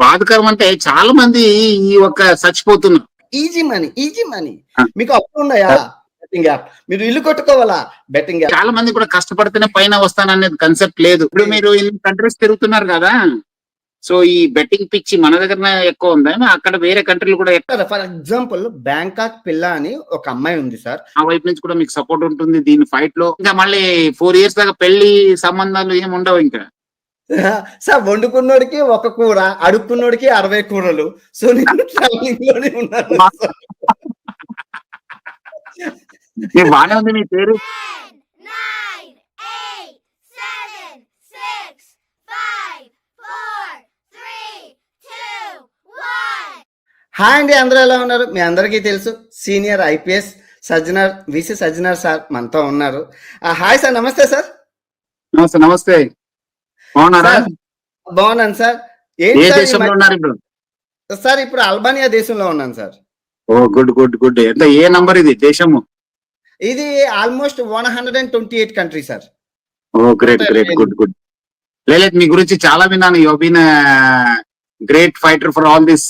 బాధకరం అంటే చాలా మంది ఈ ఒక చచ్చిపోతున్నారు. Easy money. మీకు అప్పులున్నాయా? Betting app. మీరు ఇల్లు కట్టుకోవాలా? Betting app. చాలా మంది కూడా కష్టపడితేనే పైన వస్తాననేది కన్సెప్ట్ లేదు. ఇప్పుడు మీరు ఇన్ని కంట్రీస్ తిరుగుతున్నారు కదా, సో ఈ బెట్టింగ్ పిచ్చి మన దగ్గర ఎక్కువ ఉందా, అక్కడ వేరే కంట్రీలు కూడా ఎక్కువ? ఫర్ ఎగ్జాంపుల్ బ్యాంకాక్ పిల్ల అని ఒక అమ్మాయి ఉంది సార్. ఆ వైపు నుంచి కూడా మీకు సపోర్ట్ ఉంటుంది దీని ఫైట్ లో. ఇంకా మళ్ళీ 4 years దాకా పెళ్లి సంబంధాలు ఏమి ఉండవు ఇంకా. సార్ వండుకున్నోడికి ఒక కూర, అడుక్కున్నోడికి 60 కూరలు. సో నేను ట్రావెలింగ్ లోనే ఉన్నాను. బానే ఉంది మీ పేరు. 10, 9, 8, 7, 6, 5, 4, 3, 2, 1. హాయ్ అండి, అందరూ ఎలా ఉన్నారు? మీ అందరికీ తెలుసు senior IPS Sajjanar VC Sajjanar sir మనతో ఉన్నారు. హాయ్ సార్, నమస్తే సార్. నమస్తే నమస్తే, బాగున్నారా? బాగున్నాను సార్. ఏ దేశంలో ఉన్నారు ఇప్పుడు? సార్ ఇప్పుడు అల్బానియా దేశంలో ఉన్నాను sir. Oh good good good. ఎంత ఏ నంబర్ ఇది దేశము? ఇది almost 128 country sir. Oh great great, good good. లేదు, మీ గురించి చాలా విన్నాను. You have been great fighter for all this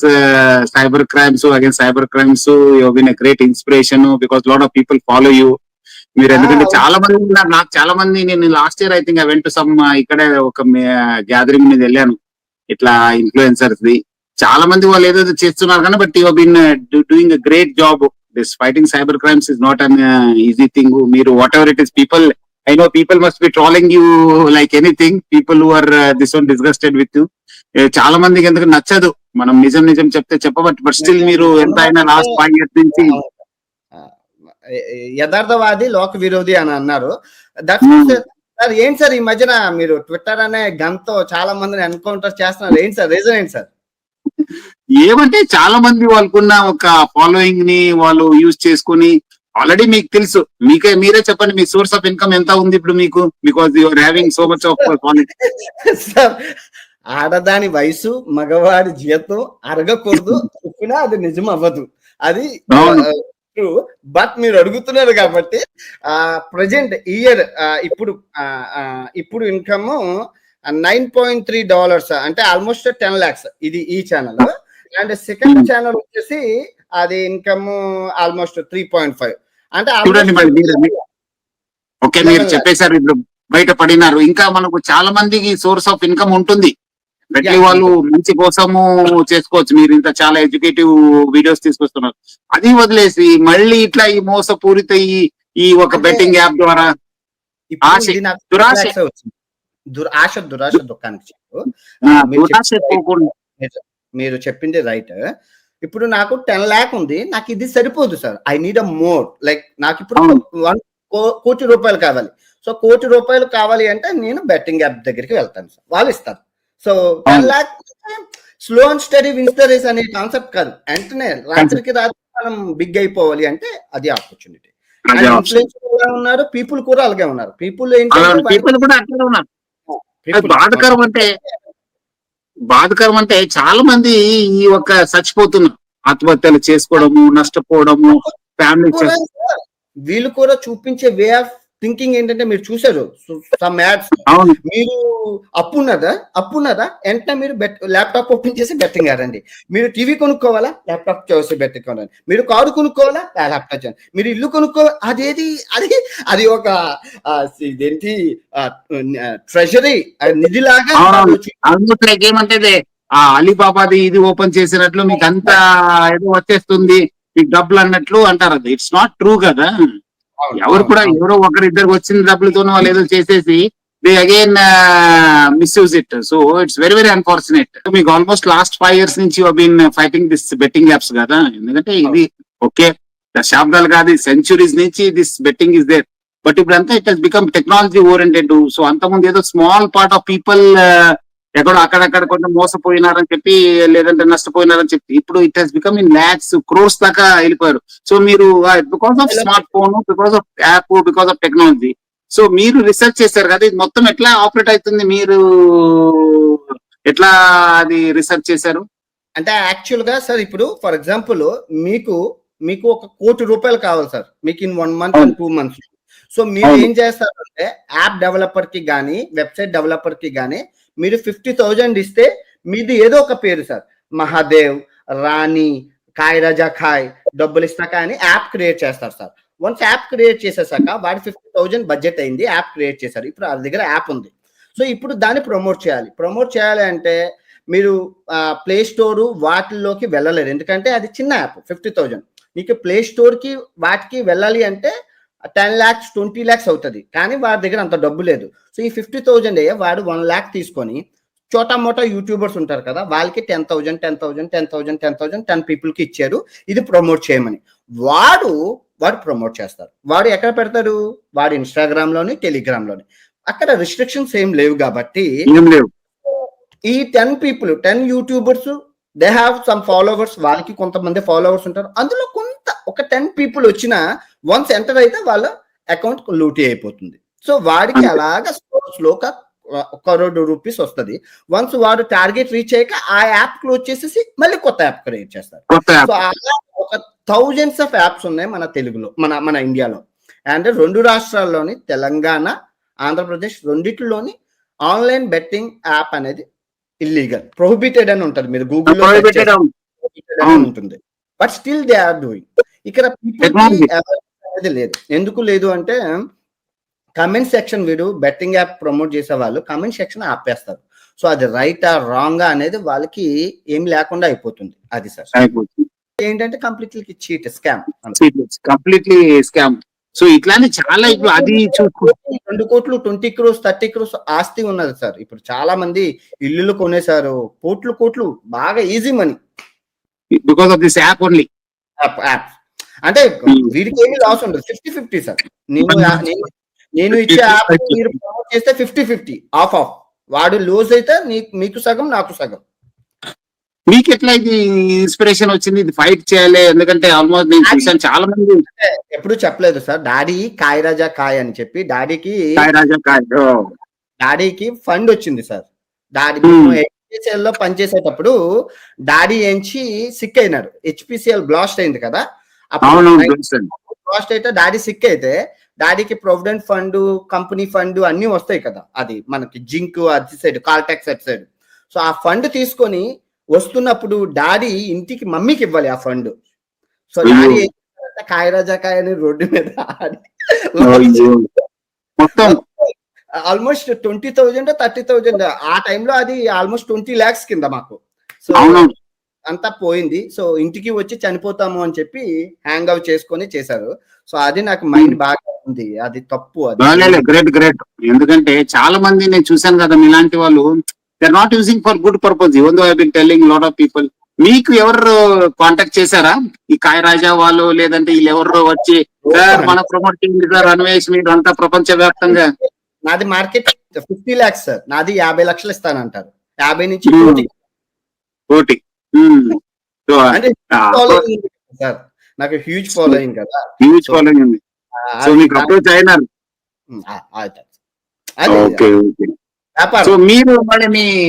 cyber crimes, against cyber crimes. You have been a great inspiration because lot of people follow you. మీరు ఎందుకంటే చాలా మంది ఉన్నారు. నాకు చాలా మంది, నేను last year I think I went to some ఇక్కడే ఒక గ్యాదరింగ్ మీద వెళ్ళాను ఇట్లా ఇన్ఫ్లుయెన్సర్స్ ది. చాలా మంది వాళ్ళు ఏదో చేస్తున్నారు కానీ, but you have been doing a great job. This fighting cyber crimes is not an easy thing. మీరు whatever it is, people I know people must be trolling you like anything. People who are this one disgusted with you. చాలా మందికి ఎందుకు నచ్చదు మనం నిజం నిజం చెప్తే చెప్పబట్, but still మీరు ఎంత అయినా లాస్ట్ 5 years నుంచి యథార్థవాది లోక విరోధి అని అన్నారు. సార్ ఏంటి సార్ ఈ మధ్యన మీరు ట్విట్టర్ అనే గన్తో చాలా మందిని ఎన్కౌంటర్ చేస్తున్నారు, ఏంటి సార్ రీజన్ ఏంటి సార్? ఏమంటే చాలా మంది వాళ్ళకున్న ఒక ఫాలోయింగ్ ని వాళ్ళు యూజ్ చేసుకుని, ఆల్రెడీ మీకు తెలుసు, మీరే చెప్పండి మీ సోర్స్ ఆఫ్ ఇన్కమ్ ఎంత ఉంది ఇప్పుడు మీకు? Because you are having so much of following. Sir ఆడదాని వయసు మగవాడి జీతం అరగకూడదు చెప్పినా అది నిజం అవ్వదు, అది ట్రూ. బట్ మీరు అడుగుతున్నారు కాబట్టి ప్రజెంట్ ఇయర్ ఇప్పుడు ఇన్కమ్ $9.3 అంటే ఆల్మోస్ట్ 10 lakhs ఇది ఈ ఛానల్. అండ్ సెకండ్ ఛానల్ వచ్చేసి అది ఇన్కమ్ ఆల్మోస్ట్ 3.5 అంటే ఓకే. మీరు చెప్పేశారు, ఇప్పుడు బయట పడినారు. ఇంకా మనకు చాలా మందికి సోర్స్ ఆఫ్ ఇన్కమ్ ఉంటుంది, ప్రతి వాళ్ళు మంచి కోసము చేసుకోవచ్చు. మీరు ఇంత చాలా ఎడ్యుకేటివ్ వీడియోస్ తీసుకొస్తున్నారు. అది వదిలేసి మళ్ళీ ఇట్లా ఈ మోసపూరిత ఈ ఒక బెట్టింగ్ యాప్ ద్వారా దురాశ దుఃఖానికి మీరు చెప్పింది రైట్. ఇప్పుడు నాకు 10 lakh ఉంది, నాకు ఇది సరిపోదు sir. I need a more. Like నాకు ఇప్పుడు 1 కోటి రూపాయలు కావాలి. సో 1 కోటి రూపాయలు కావాలి అంటే నేను బెట్టింగ్ యాప్ దగ్గరికి వెళ్తాను సార్, వాళ్ళు ఇస్తారు. So 10 lakh slow and study wins the race అనే కాన్సెప్ట్ కాదు. వెంటనే రాత్రికి రాత్రి మనం బిగ్ అయిపోవాలి అంటే అది ఆపర్చునిటీ. ఇన్ఫ్లుయెన్సర్ ఉన్నారు, పీపుల్ కూడా అలాగే ఉన్నారు. పీపుల్ బాధకరం అంటే చాలా మంది ఈ ఒక చచ్చిపోతున్నారు, ఆత్మహత్యలు చేసుకోవడము, నష్టపోవడము, ఫ్యామిలీ. వీళ్ళు కూడా చూపించే వే ఆఫ్ థింకింగ్ ఏంటంటే, మీరు చూసారు సమ్ యాడ్స్, మీరు అప్పున్నదా వెంటనే మీరు ల్యాప్టాప్ ఓపెన్ చేసి బెట్టింగ్ ఆడండి. మీరు టీవీ కొనుక్కోవాలా, ల్యాప్టాప్ చేసి బెట్టింగ్ కొనండి. మీరు కారు కొనుక్కోవాలా, ల్యాప్టాప్ చేయండి. మీరు ఇల్లు కొనుక్కోవాలి, అది ఒక ఇదేంటి ట్రెజరీ నిధిలాగా. ఏమంటే అలీబాబాది ఇది ఓపెన్ చేసినట్లు మీకు అంతా ఏదో వచ్చేస్తుంది మీకు డబ్బులు అన్నట్లు అంటారు. అది ఇట్స్ నాట్ ట్రూ కదా. ఎవరు కూడా ఎవరో ఒకరిద్దరు వచ్చిన డబ్బులతోనో వాళ్ళు ఏదో చేసేసి they again misuse it. So it's very very unfortunate. మీకు ఆల్మోస్ట్ లాస్ట్ 5 years నుంచి you have been fighting this betting apps కదా. ఎందుకంటే ఇది ఓకే దశాబ్దాలు కాదు, సెంచురీస్ నుంచి this betting is there. But ఇప్పుడు అంతా it has become technology oriented. So అంతకుముందు ఏదో స్మాల్ పార్ట్ ఆఫ్ పీపుల్ ఎక్కడో అక్కడక్కడ కొంచెం మోసపోయినారని చెప్పి, లేదంటే నష్టపోయినారని చెప్పి, ఇప్పుడు it has become in lakhs crores దాకా వెళ్ళిపోయారు. సో మీరు because of smart phone, because of app, because of technology, so మీరు రీసెర్చ్ చేశారు కదా, ఇది మొత్తం ఎట్లా ఆపరేట్ అవుతుంది, మీరు ఎట్లా అది రీసెర్చ్ చేశారు? అంటే యాక్చువల్ గా సార్ ఇప్పుడు ఫర్ ఎగ్జాంపుల్ మీకు 1 కోటి రూపాయలు కావాలి సార్, మీకు in 1 month and 2 months. So మీరు ఏం చేస్తారంటే యాప్ డెవలపర్ కి గానీ, వెబ్సైట్ డెవలపర్ కి గానీ మీరు 50,000 ఇస్తే మీది ఏదో ఒక పేరు సార్, మహాదేవ్, రాణి, కాయ్ రాజా ఖాయ్, డబ్బులు ఇస్తాక అని యాప్ క్రియేట్ చేస్తారు సార్. వన్స్ యాప్ క్రియేట్ చేసేసాక వాడి 50,000 బడ్జెట్ అయింది, యాప్ క్రియేట్ చేశారు. ఇప్పుడు వాళ్ళ దగ్గర యాప్ ఉంది. సో ఇప్పుడు దాన్ని ప్రమోట్ చేయాలి అంటే మీరు ప్లే స్టోర్ వాటిల్లోకి వెళ్ళలేరు, ఎందుకంటే అది చిన్న యాప్ 50,000. మీకు ప్లే స్టోర్ కి వాటికి వెళ్ళాలి అంటే 10 lakhs 20 lakhs అవుతుంది, కానీ వాడి దగ్గర అంత డబ్బు లేదు. సో ఈ 50,000 వాడు 1 lakh తీసుకొని చోటా మోటా యూట్యూబర్స్ ఉంటారు కదా, వాళ్ళకి 10,000 10 people కి ఇచ్చారు ఇది ప్రమోట్ చేయమని. వాడు ప్రమోట్ చేస్తారు. వాడు ఎక్కడ పెడతాడు? వాడు ఇన్స్టాగ్రామ్ లోని, టెలిగ్రామ్ లోని. అక్కడ రిస్ట్రిక్షన్స్ ఏం లేవు కాబట్టి ఈ 10 YouTubers they have some followers, వాళ్ళకి కొంతమంది ఫాలోవర్స్ ఉంటారు. అందులో ఒక 10 people వచ్చినా వన్స్ ఎంటర్ అయితే వాళ్ళ అకౌంట్ లూటీ అయిపోతుంది. సో వాడికి అలాగా స్లోగా 1 crore rupees వస్తుంది. వన్స్ వాడు టార్గెట్ రీచ్ అయ్యాక ఆ యాప్ క్లోజ్ చేసేసి మళ్ళీ కొత్త యాప్ క్రియేట్ చేస్తారు. సో అలా ఒక thousands of యాప్స్ ఉన్నాయి మన తెలుగులో, మన ఇండియాలో. అండ్ 2 రాష్ట్రాల్లోని, తెలంగాణ, ఆంధ్రప్రదేశ్ రెండిట్లోని ఆన్లైన్ బెట్టింగ్ యాప్ అనేది ఇల్లీగల్, ప్రొహిబిటెడ్ అని ఉంటుంది. మీరు గూగుల్లో ఉంటుంది, but still they are doing. ఇక్కడ పీపుల్ అనేది లేదు. ఎందుకు లేదు అంటే కమెంట్ సెక్షన్, వీడు బెట్టింగ్ యాప్ ప్రమోట్ చేసే వాళ్ళు కమెంట్ సెక్షన్ ఆపేస్తారు. సో అది రైటా రాంగా అనేది వాళ్ళకి ఏం లేకుండా అయిపోతుంది. అది సార్ ఏంటంటే completely cheat, completely scam. So ఇట్లానే చాలా ఇప్పుడు అది 2 కోట్లు 20 crores 30 crores ఆస్తి ఉన్నది సార్. ఇప్పుడు చాలా మంది ఇల్లులు కొనేసారు, కోట్లు బాగా easy money because of this app only. App అంటే వీడికి ఏమి లాస్ ఉండదు, 50-50 సార్. నేను ఇచ్చే యాప్ మీరు ప్రమోట్ చేస్తే 50-50 ఆఫ్. వాడు లూజ్ అయితే మీకు సగం, నాకు సగం. మీకు ఎట్లా ఇది ఇన్స్పిరేషన్ వచ్చింది ఇది ఫైట్ చేయాలి? ఎందుకంటే ఆల్మోస్ట్ నేను చూసాను చాలా మంది. ఎప్పుడు చెప్పలేదు సార్, డాడీ కాయ్ రాజా ఖాయ్ అని చెప్పి డాడీకి ఫండ్ వచ్చింది సార్. డాడీ హెచ్పిసిఎల్ లో పనిచేసేటప్పుడు డాడీ ఏంచి సిక్ అయినాడు. హెచ్పిసిఎల్ బ్లాస్ట్ అయింది కదా, బ్లాస్ట్ అయితే డాడీ సిక్ అయితే డాడీకి ప్రొవిడెంట్ ఫండ్, కంపెనీ ఫండ్ అన్ని వస్తాయి కదా, అది మనకి జింక్ అది సైడ్, కాల్ ట్యాక్స్ అటు సైడ్. సో ఆ ఫండ్ తీసుకొని వస్తున్నప్పుడు డాడీ ఇంటికి మమ్మీకి ఇవ్వాలి ఆ ఫండ్. సో డాడీ కాయ్ రాజా ఖాయ్ అని రోడ్డు మీద ఆడి ఆల్మోస్ట్ 20,000 30,000 ఆ టైంలో, అది ఆల్మోస్ట్ 20 lakhs కింద మాకు. సో అంతా పోయింది. సో ఇంటికి వచ్చి చనిపోతాము అని చెప్పి హ్యాంగ్ అవుట్ చేసుకొని చేశారు. సో అది నాకు మైండ్ బాగా ఉంది, అది తప్పు. అది గ్రేట్. ఎందుకంటే చాలా మంది నేను చూసాను కదా, ఇలాంటి వాళ్ళు they're not using for good purpose, even though I've been telling a lot of people. మీకు ఎవరు కాంటాక్ట్ చేశారా ఈ కాయ్ రాజా వాళ్ళు, లేదంటే వీళ్ళు ఎవరు వచ్చి సార్ మన ప్రమోట్ చేయండి సార్, అన్వేష్ మీరు అంతా ప్రపంచ వ్యాప్తంగా? నాది మార్కెట్ 50 lakhs సార్, నాది 50 లక్షలు ఇస్తానంటారు. 50 నుంచి కోటి సార్. నాకు హ్యూజ్ ఫాలోయింగ్ కదా, హ్యూజ్ ఫాలోయింగ్ ఉంది. సో మీకు అప్రోచ్ అయినారు. సో మీరు మరి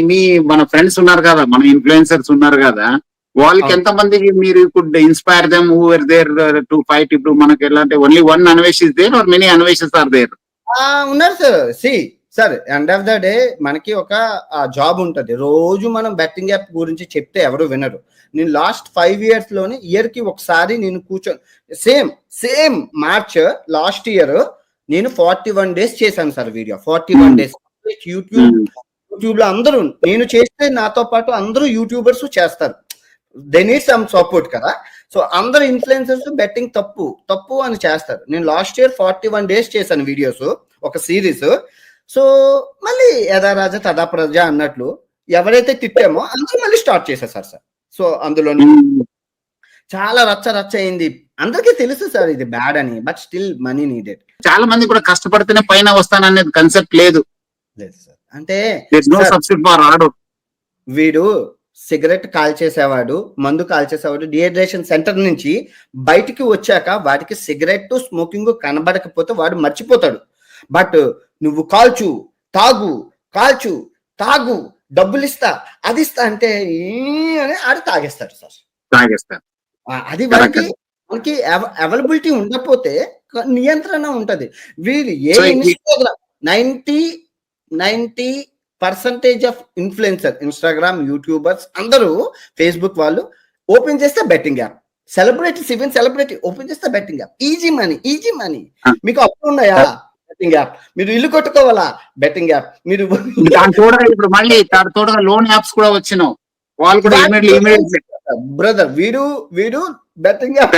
మీ మన ఫ్రెండ్స్ ఉన్నారు కదా, మన ఇన్ఫ్లుయెన్సర్స్ ఉన్నారు కదా, వాళ్ళకి ఎంత మందికి మీరు could inspire them who are there to fight? ఇప్పుడు మనకి ఎలాంటి only one Anvesh is there are many Anveshans are there? ఉన్నారు sir. Sir end of the day మనకి ఒక జాబ్ ఉంటది. రోజు మనం బెట్టింగ్ యాప్ గురించి చెప్తే ఎవరు వినరు. నేను లాస్ట్ 5 years లోని ఇయర్ కి ఒకసారి నేను కూర్చొని సేమ్ మార్చ్ లాస్ట్ ఇయర్ నేను 41 days చేశాను సార్ వీడియో. 41 days యూట్యూబ్ లో అందరూ, నేను చేస్తే నాతో పాటు అందరూ యూట్యూబర్స్ చేస్తారు. దే నీడ్ సమ్ సపోర్ట్ కదా. సో అందరు ఇన్ఫ్లుయెన్సర్స్ బెట్టింగ్ తప్పు అని చేస్తారు. నేను లాస్ట్ ఇయర్ 41 days చేశాను వీడియోస్, ఒక సిరీస్. సో మళ్ళీ యథా రాజా తదా ప్రజ అన్నట్లు ఎవరైతే తిట్టామో అందరూ మళ్ళీ స్టార్ట్ చేసేసారు సార్. సో అందులో చాలా రచ్చ అయింది. అందరికీ తెలుసు సార్ ఇది బ్యాడ్ అని, బట్ స్టిల్ మనీ నీడెడ్. చాలా మంది కూడా కష్టపడితేనే పైన వస్తాననేది కన్సెప్ట్ లేదు సార్. అంటే వీడు సిగరెట్ కాల్చేసేవాడు, మందు కాల్చేసేవాడు, డిహైడ్రేషన్ సెంటర్ నుంచి బయటికి వచ్చాక వాడికి సిగరెట్ స్మోకింగ్ కనబడకపోతే వాడు మర్చిపోతాడు. బట్ నువ్వు కాల్చు తాగు డబ్బులు ఇస్తా అది ఇస్తా అంటే అని ఆడు తాగేస్తాడు సార్. అది మనకి అవైలబిలిటీ ఉండకపోతే నియంత్రణ ఉంటది. వీళ్ళు ఏ 90 percentage of influencer, Instagram, YouTubers అందరూ, ఫేస్బుక్ వాళ్ళు ఓపెన్ చేస్తే betting app, celebrities, even celebrity open చేస్తే బెట్టింగ్ యాప్, ఈజీ మనీ. మీకు అప్పులు ఉన్నాయా, బెట్టింగ్ యాప్. మీరు ఇల్లు కొట్టుకోవాలా, బెట్టింగ్ యాప్. మీరు దాని తోడుగా ఇప్పుడు మళ్ళీ దాని తోడుగా లోన్ యాప్స్ కూడా వచ్చినావు, వాళ్ళు కూడా బ్రదర్ వీడు బెట్టింగ్ యాప్,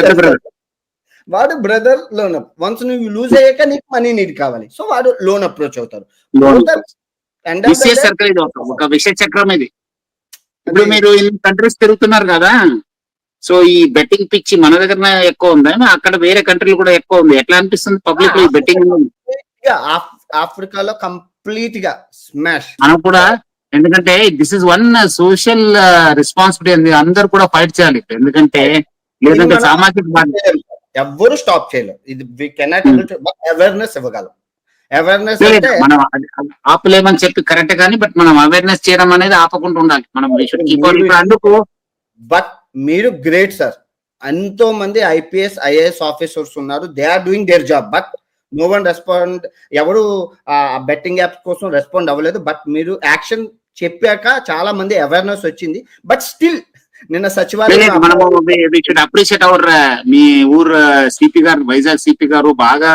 వాడు బ్రదర్ లోన్. వన్స్ నువ్వు లూజ్ అయ్యాక నీకు మనీ నీడ్ కావాలి, సో వాడు లోన్ అప్రోచ్ అవుతారు. సర్కిల్ ఇది ఒక విషయ చక్రం ఇది. ఇప్పుడు మీరు ఇన్ని కంట్రీస్ తిరుగుతున్నారు కదా, సో ఈ బెట్టింగ్ పిచ్చి మన దగ్గర ఎక్కువ ఉందా, అక్కడ వేరే కంట్రీలు కూడా ఎక్కువ ఉంది? ఎట్లా అనిపిస్తుంది పబ్లిక్ ఈ బెట్టింగ్? ఆఫ్రికాలో కంప్లీట్ గా స్మాష్. మనం కూడా, ఎందుకంటే this is one social responsibility, అందరు కూడా ఫైట్ చేయాలి. ఎందుకంటే లేదంటే సామాజిక బాధ్యత ఎవ్వరు స్టాప్ చేయలేరు. ఇది వి కెనాట్ అవేర్నెస్ ఇవ్వగలం. అవేర్నెస్ అంటే మనం ఆపలేమని చెప్పి కరెక్ట్ కానీ, బట్ మనం అవేర్నెస్ చేయడం అనేది ఆపకుండా ఉండాలి. మనం అందుకు బట్ మీరు గ్రేట్ సార్. ఎంతో మంది ఐపీఎస్ ఐఏఎస్ ఆఫీసర్స్ ఉన్నారు, they are doing their job, but no one respond. ఎవరు బెట్టింగ్ యాప్స్ కోసం రెస్పాండ్ అవ్వలేదు. బట్ మీరు యాక్షన్ చెప్పాక చాలా మంది అవేర్నెస్ వచ్చింది. బట్ స్టిల్ నిన్న సచివాలయం అప్రిషియేట్ అవర్ మీ ఊరు సిపి గారు, వైజాగ్ సిపి గారు బాగా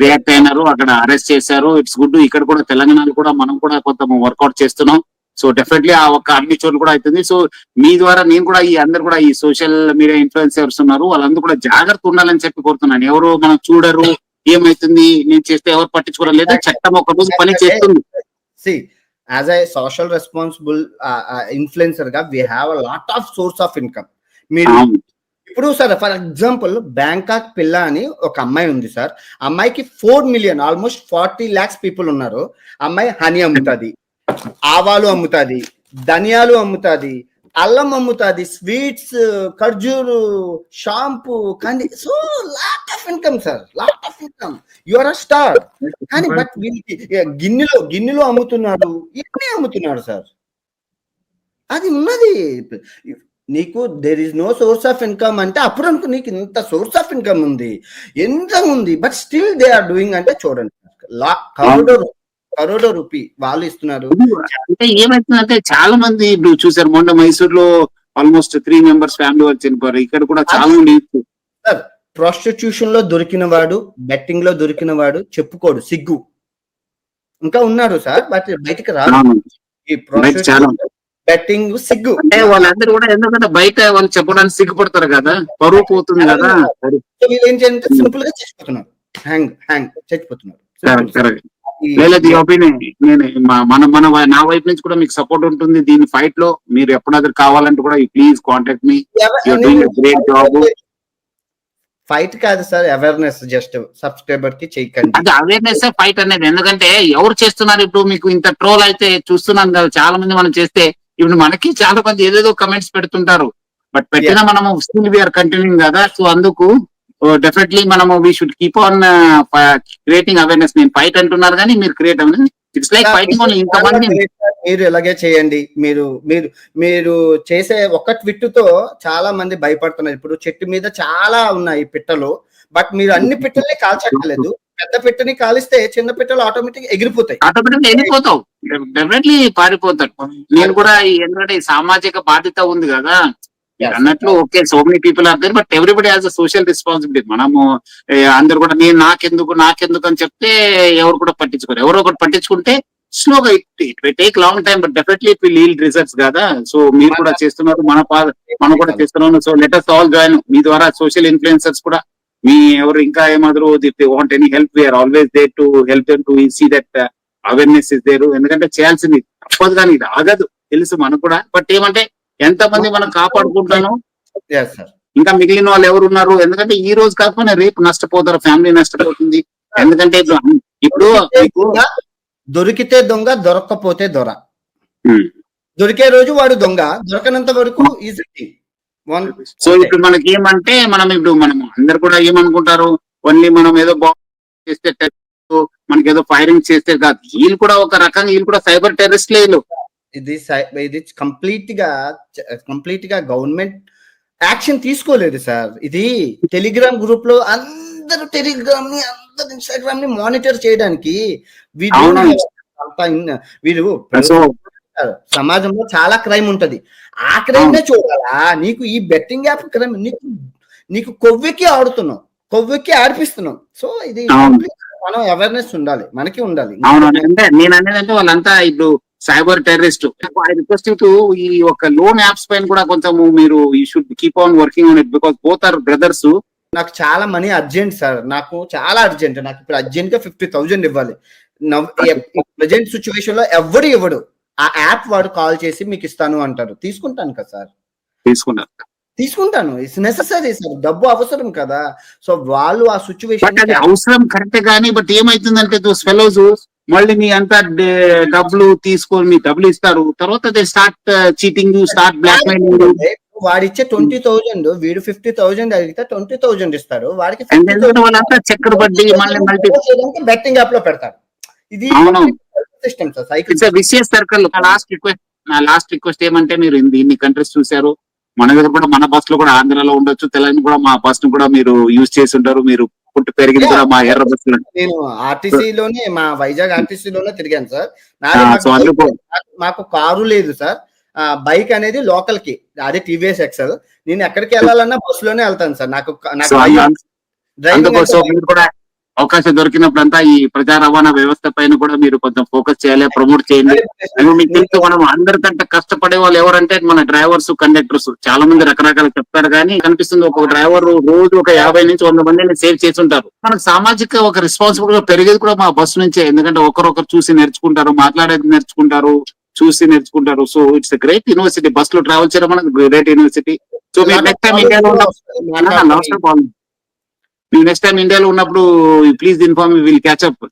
రియాక్ట్ అయినారు, అక్కడ అరెస్ట్ చేశారు. It's good. ఇక్కడ కూడా తెలంగాణలో కూడా మనం కూడా కొంత వర్కౌట్ చేస్తున్నాం. సో డెఫినెట్లీ ఆ ఒక్క అన్ని చోట్ల కూడా అవుతుంది. సో మీ ద్వారా నేను కూడా ఈ అందరు కూడా ఈ సోషల్ మీడియా ఇన్ఫ్లుయెన్సర్స్ ఉన్నారు, వాళ్ళందరూ కూడా జాగ్రత్త ఉండాలని చెప్పి కోరుతున్నాను. ఎవరు మనం చూడరు, ఏమైతుంది నేను చేస్తే ఎవరు పట్టించుకోవడం లేదు, చట్టం ఒక రోజు పని చేస్తుంది. As a social responsible influencer గా we have a lot of source of income. మీరు ఇప్పుడు సార్ ఫర్ ఎగ్జాంపుల్ బ్యాంకాక్ పిల్ల అని ఒక అమ్మాయి ఉంది సార్. అమ్మాయికి 4 million ఆల్మోస్ట్ 40 lakhs పీపుల్ ఉన్నారు. అమ్మాయి హనీ అమ్ముతుంది, ఆవాలు అమ్ముతుంది, ధనియాలు అమ్ముతుంది, అల్లం అమ్ముతుంది, స్వీట్స్, ఖర్జూరు, షాంపూ, కానీ so lot of income sir, lot of income. You are a star. కానీ బట్ వీళ్ళకి గిన్నెలో అమ్ముతున్నాడు, ఇవన్నీ అమ్ముతున్నాడు సార్. అది ఉన్నది నీకు. There is no source of income అంటే అప్పుడు అనుకో నీకు ఇంత సోర్స్ ఆఫ్ ఇన్కమ్ ఉంది, ఎంత ఉంది, but still they are doing. అంటే చూడండి, కరోడో రూపీ వాళ్ళు ఇస్తున్నారు. అంటే ఏమైతుందంటే చాలా మంది ఇప్పుడు చూసారు, మొన్న మైసూర్లో ఆల్మోస్ట్ 3 members ఫ్యామిలీ వాళ్ళు చనిపోయారు. ఇక్కడ కూడా చాలా మంది సార్ ప్రాస్టిట్యూషన్ లో దొరికిన వాడు, బెట్టింగ్ లో దొరికిన వాడు చెప్పుకోడు, సిగ్గు. ఇంకా ఉన్నారు సార్, బట్ బయటకు రాదు. ఈ బెట్టింగ్ సిగ్గు అంటే వాళ్ళందరూ కూడా, ఎందుకంటే బయట వాళ్ళు చెప్పడానికి సిగ్గుపడతారు కదా, పరువు పోతుంది కదా. వీళ్ళు ఏం చేయాలంటే సింపుల్ గా చచ్చిపోతున్నారు, చచ్చిపోతున్నారు. ఒపీనియన్ నేను నా వైపు నుంచి కూడా మీకు సపోర్ట్ ఉంటుంది దీని ఫైట్ లో. మీరు ఎప్పుడైనా కావాలంటే కూడా please contact me. Great job. Fight కాదు సార్, అవేర్నెస్. జస్ట్ సబ్స్క్రైబర్ కి చేయకండి. అది అవేర్నెస్ ఫైట్ అనేది. ఎందుకంటే ఎవరు చేస్తున్నారు ఇప్పుడు మీకు ఇంత ట్రోల్ అయితే చూస్తున్నాను కదా, చాలా మంది మనం చేస్తే ఇప్పుడు మనకి చాలా మంది ఏదేదో కమెంట్స్ పెడుతుంటారు, బట్ పెట్టినా మనము స్టిల్ వీఆర్ కంటిన్యూయింగ్ కదా. సో అందుకు డెఫినెట్లీ మనము we should keep on creating awareness. నేను ఫైట్ అంటున్నారు కానీ మీరు create awareness. It's like fighting only. ఇంతమంది మీరు ఇలాగే చేయండి. మీరు చేసే ఒక్క ట్విట్ తో చాలా మంది భయపడుతున్నారు. ఇప్పుడు చెట్టు మీద చాలా ఉన్నాయి పిట్టలు, బట్ మీరు అన్ని పిట్టల్ని కాల్చక్కర్లేదు. పెద్ద పిట్టని కాలిస్తే చిన్న పిట్టలు ఆటోమేటిక్ ఎగిరిపోతాయి, వెళ్ళిపోతావు, డెఫినెట్లీ పారిపోతాడు. నేను కూడా ఎందుకంటే సామాజిక బాధ్యత ఉంది కదా అన్నట్లు. Okay, so many people are there, but everybody has a social responsibility. మనము అందరు కూడా నేను నాకెందుకు అని చెప్తే ఎవరు కూడా పట్టించుకోరు. ఎవరో ఒకటి పట్టించుకుంటే స్లోగా it take long time, but definitely it will yield results కదా. సో మీరు కూడా చేస్తున్నారు, మనం కూడా చేస్తున్నాం. So let us all join. మీ ద్వారా సోషల్ ఇన్ఫ్లుయెన్సర్స్ కూడా మీ ఎవరు ఇంకా ఏమాదరు want any help, we're always there to help them to see that awareness is there. ఎందుకంటే చేయాల్సింది తప్పదు, కానీ ఇది ఆగదు తెలుసు మనకు కూడా. బట్ ఏమంటే ఎంతమంది మనం కాపాడుకుంటాను, ఇంకా మిగిలిన వాళ్ళు ఎవరు ఉన్నారు. ఎందుకంటే ఈ రోజు కాకపోయినా రేపు నష్టపోతారు, ఫ్యామిలీ నష్టపోతుంది. ఎందుకంటే ఇప్పుడు దొరికితే దొంగ, దొరక్కపోతే దొర. దొరికే రోజు వాడు దొంగ, దొరకనంత వరకు ఈజీ. సో ఇప్పుడు మనకి ఏమంటే మనం అందరు కూడా ఏమనుకుంటారు, ఓన్లీ మనం ఏదో చేస్తే మనకి ఏదో ఫైరింగ్ చేస్తే కాదు, వీళ్ళు కూడా ఒక రకంగా వీళ్ళు కూడా సైబర్ టెర్రరిస్ట్ లేదు. ఇది కంప్లీట్ గా గవర్నమెంట్ యాక్షన్ తీసుకోలేదు సార్. ఇది టెలిగ్రామ్ గ్రూప్ లో అందరూ టెలిగ్రామ్ ని, అందరు ఇన్స్టాగ్రామ్ ని మానిటర్ చేయడానికి వీరు సో సమాజంలో చాలా క్రైమ్ ఉంటది. ఆ క్రైమ్ చూడాలా? నీకు ఈ బెట్టింగ్ యాప్ క్రైమ్ నీకు కొవ్వెక్కి ఆడుతున్నావు, కొవ్వెక్కి ఆడిపిస్తున్నావు. సో ఇది మనం అవేర్నెస్ ఉండాలి, మనకి ఉండాలి. అవునండి. అంటే నేను అనేది అంటే వాళ్ళంతా ఇప్పుడు cyber terrorist. I request you to ఈ ఒక లోన్ యాప్స్ పైన కూడా కొంచెం మీరు you should keep on working on it because both are brothers. నాకు చాలా మనీ అర్జెంట్ సార్, నాకు చాలా అర్జెంట్. నాకు ఇప్పుడు అర్జెంట్ గా 50,000 ఇవ్వాలి. ప్రజెంట్ సిచ్యువేషన్ లో ఎవడు ఇవ్వడు. ఆ యాప్ వాడు కాల్ చేసి మీకు ఇస్తాను అంటారు. తీసుకుంటాను కదా సార్, తీసుకుంటాను. ఇట్స్ నెసెసరీ సార్, డబ్బు అవసరం కదా. సో వాళ్ళు ఆ సిచ్యువేషన్ అవసరం కరెక్ట్ గానీ బట్ ఏమైతుందంటే దోస్ ఫెలోస్ మళ్ళీ మీ అంతా డబ్బులు తీసుకొని మీ డబ్బులు ఇస్తారు, తర్వాత they start cheating, start blackmailing. వాడిచ్చే 20,000 వీడు 50,000 అడిగితే 20,000 ఇస్తారు. వాడికి వాళ్ళంతా చక్కెర బడ్డీ మళ్ళీ మల్టీ బెట్టింగ్ యాప్ లో పెడతారు. ఇది system sir, cycle vicious circle. నా లాస్ట్ రిక్వెస్ట్ ఏమంటే మీరు ఇన్ని కంట్రీస్ చూసారు, మన దగ్గర కూడా మన బస్ లో కూడా ఆంధ్రాలో ఉండొచ్చు, తెలంగాణ కూడా మా బస్ ను కూడా మీరు యూజ్ చేసి ఉంటారు. మీరు పుట్టి పెరిగింది కూడా మా ఎర్ర బస్ లో. నేను ఆర్టీసీలోనే, మా వైజాగ్ ఆర్టీసీలోనే తిరిగాను సార్. మాకు కారు లేదు సార్. బైక్ అనేది లోకల్ కి, అదే టీవీఎస్ ఎక్సెల్. నేను ఎక్కడికి వెళ్ళాలన్నా బస్ లోనే వెళ్తాను సార్. నాకు మీరు కూడా అవకాశం దొరికినప్పుడంతా ఈ ప్రజా రవాణా వ్యవస్థ పైన కూడా మీరు కొంచెం ఫోకస్ చేయాలి, ప్రమోట్ చేయండి. మీకు తెలుసు మనం అందరికంటే కష్టపడే వాళ్ళు ఎవరంటే మన డ్రైవర్స్, కండక్టర్స్. చాలా మంది రకరకాల చెప్తారు కానీ కనిపిస్తుంది ఒక డ్రైవర్ రోజు ఒక 50 నుంచి 100 మందిని సేవ్ చేసి ఉంటారు. మనకు సామాజిక ఒక రెస్పాన్సిబుల్ గా పెరిగేది కూడా మా బస్సు నుంచే. ఎందుకంటే ఒకరొకరు చూసి నేర్చుకుంటారు, మాట్లాడేది నేర్చుకుంటారు, చూసి నేర్చుకుంటారు. So it's great university. Bus లో ట్రావెల్ చేయడం మనకు గ్రేట్ యూనివర్సిటీ. సో మీరు నెక్స్ట్ టైం ఇండియాలో ఉన్నప్పుడు please inform, will catch up.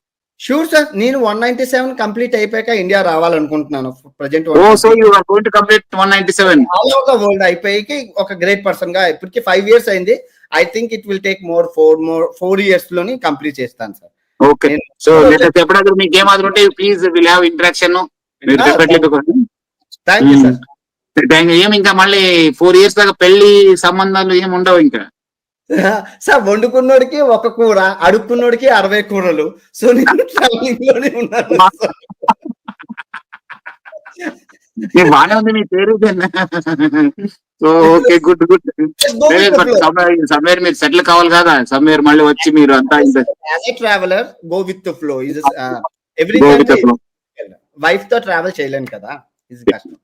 Sure sir. నేను 197 కంప్లీట్ అయిపోయాక ఇండియా రావాలనుకుంటున్నాను. Present so you are going to complete 197 all over the world అయిపోయి ఒక గ్రేట్ పర్సన్ గా. ఇప్పటికి 5 years అయింది. I think it will take 4 years లోని కంప్లీట్ చేస్తాను సార్. ఓకే. సో ఎప్పుడైనా మీకు ఏమాత్రం ఉంటే please will have interaction. Thank you sir. ఏమి ఇంకా మళ్ళీ 4 years దాకా పెళ్లి సంబంధాలు ఏమి ఉండవు ఇంకా సార్? వండుకున్నోడికి ఒక కూర, అడుక్కున్నోడికి 60 కూరలు. సో నేను ట్రావెలింగ్ లోనే ఉన్నాను. బాగానే ఉంది మీ పేరు. So okay, good good. Somewhere మీరు సెటిల్ కావాలి కదా, సమ్వేర్ మళ్ళీ వచ్చి మీరు అంతా traveller go with the flow. Wife తో ట్రావెల్ చేయలేను కదా, ఇది కష్టం.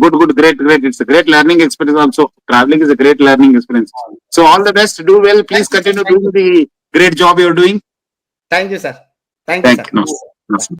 Good, great. It's a great learning experience also. Traveling is a great learning experience. So all the best. Do well. Please continue doing the great job you're doing. Thank you, sir. Thank you, sir.